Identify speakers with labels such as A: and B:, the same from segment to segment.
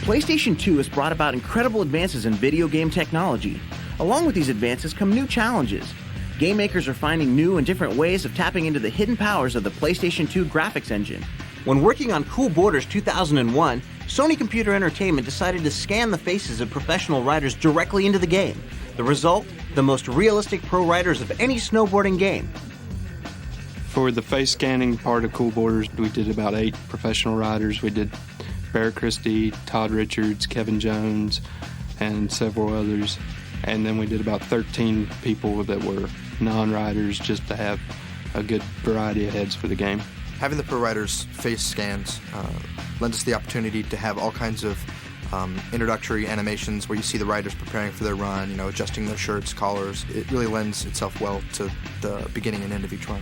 A: PlayStation 2 has brought about incredible advances in video game technology. Along with these advances come new challenges. Game makers are finding new and different ways of tapping into the hidden powers of the PlayStation 2 graphics engine. When working on Cool Borders 2001, Sony Computer Entertainment decided to scan the faces of professional riders directly into the game. The result? The most realistic pro riders of any snowboarding game.
B: For the face scanning part of Cool Borders, we did about 8 professional riders. We did Barrett Christie, Todd Richards, Kevin Jones, and several others. And then we did about 13 people that were non-riders, just to have a good variety of heads for the game.
C: Having the pro riders face scans lends us the opportunity to have all kinds of introductory animations where you see the riders preparing for their run, adjusting their shirts, collars. It really lends itself well to the beginning and end of each run.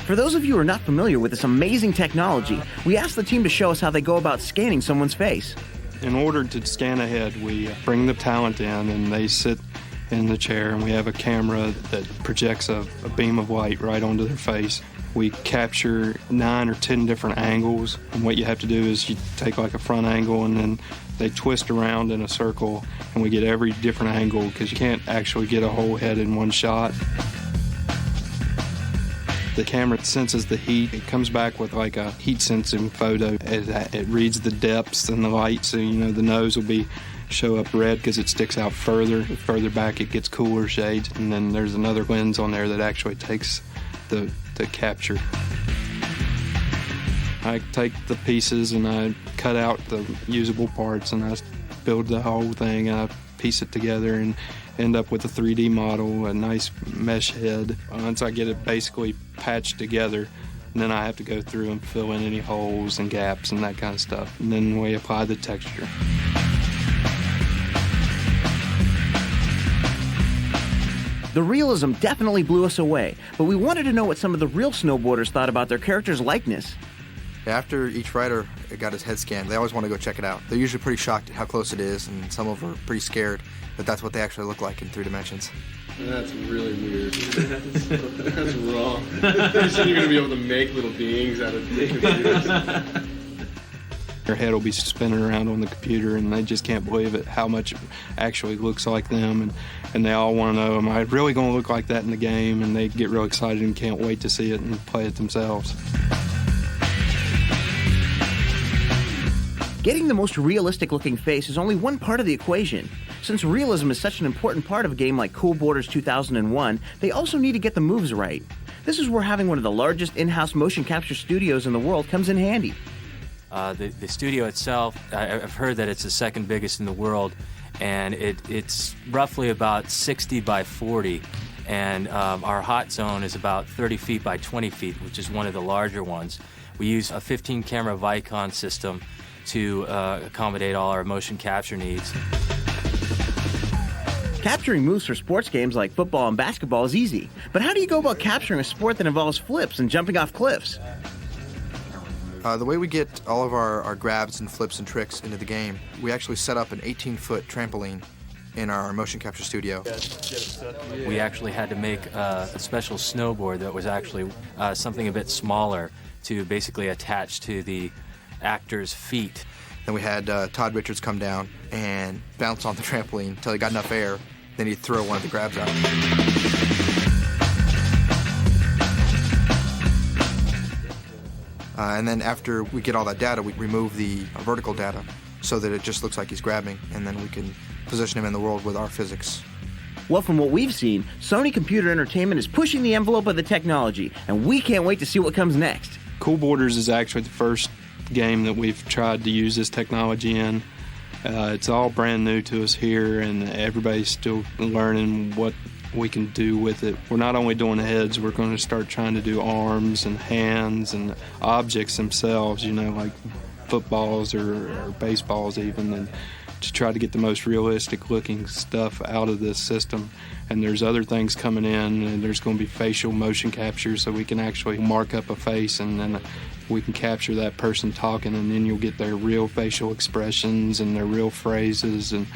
A: For those of you who are not familiar with this amazing technology, we asked the team to show us how they go about scanning someone's face.
B: In order to scan a head, we bring the talent in and they sit in the chair, and we have a camera that projects a beam of light right onto their face. We capture 9 or 10 different angles, and what you have to do is you take like a front angle and then they twist around in a circle, and we get every different angle because you can't actually get a whole head in one shot. The camera senses the heat. It comes back with like a heat sensing photo. It reads the depths and the light, so the nose will show up red because it sticks out further. The further back it gets cooler shades, and then there's another lens on there that actually takes the capture. I take the pieces and I cut out the usable parts and I build the whole thing and I piece it together and end up with a 3D model, a nice mesh head. Once I get it basically patched together, and then I have to go through and fill in any holes and gaps and that kind of stuff. And then we apply the texture.
A: The realism definitely blew us away, but we wanted to know what some of the real snowboarders thought about their character's likeness.
C: After each rider got his head scanned, they always want to go check it out. They're usually pretty shocked at how close it is, and some of them are pretty scared that that's what they actually look like in 3 dimensions.
D: That's really weird. That's wrong. You said you're going to be able to make little beings out of computers.
B: Their head will be spinning around on the computer, and they just can't believe it, how much it actually looks like them. And they all want to know, am I really going to look like that in the game? And they get real excited and can't wait to see it and play it themselves.
A: Getting the most realistic looking face is only one part of the equation. Since realism is such an important part of a game like Cool Borders 2001, they also need to get the moves right. This is where having one of the largest in-house motion capture studios in the world comes in handy.
E: The studio itself, I've heard that it's the second biggest in the world, and it's roughly about 60 by 40, and our hot zone is about 30 feet by 20 feet, which is one of the larger ones. We use a 15-camera Vicon system to accommodate all our motion capture needs.
A: Capturing moves for sports games like football and basketball is easy, but how do you go about capturing a sport that involves flips and jumping off cliffs?
C: The way we get all of our grabs and flips and tricks into the game, we actually set up an 18-foot trampoline in our motion capture studio.
E: We actually had to make a special snowboard that was actually something a bit smaller to basically attach to the actor's feet.
C: Then we had Todd Richards come down and bounce on the trampoline until he got enough air, then he'd throw one of the grabs out. And then after we get all that data, we remove the vertical data so that it just looks like he's grabbing, and then we can position him in the world with our physics.
A: Well, from what we've seen, Sony Computer Entertainment is pushing the envelope of the technology, and we can't wait to see what comes next.
B: Cool Borders is actually the first game that we've tried to use this technology in. It's all brand new to us here, and everybody's still learning what we can do with it. We're not only doing heads, we're going to start trying to do arms and hands and objects themselves, like footballs or baseballs even, and to try to get the most realistic looking stuff out of this system. And there's other things coming in, and there's going to be facial motion capture, so we can actually mark up a face and then we can capture that person talking, and then you'll get their real facial expressions and their real phrases, and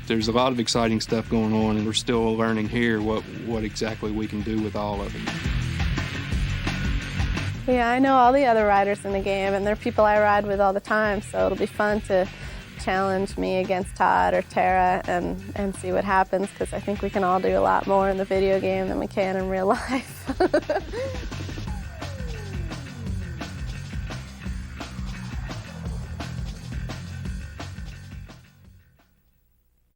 B: there's a lot of exciting stuff going on, and we're still learning here what exactly we can do with all of it.
F: Yeah, I know all the other riders in the game, and they're people I ride with all the time, so it'll be fun to challenge me against Todd or Tara and see what happens, because I think we can all do a lot more in the video game than we can in real life.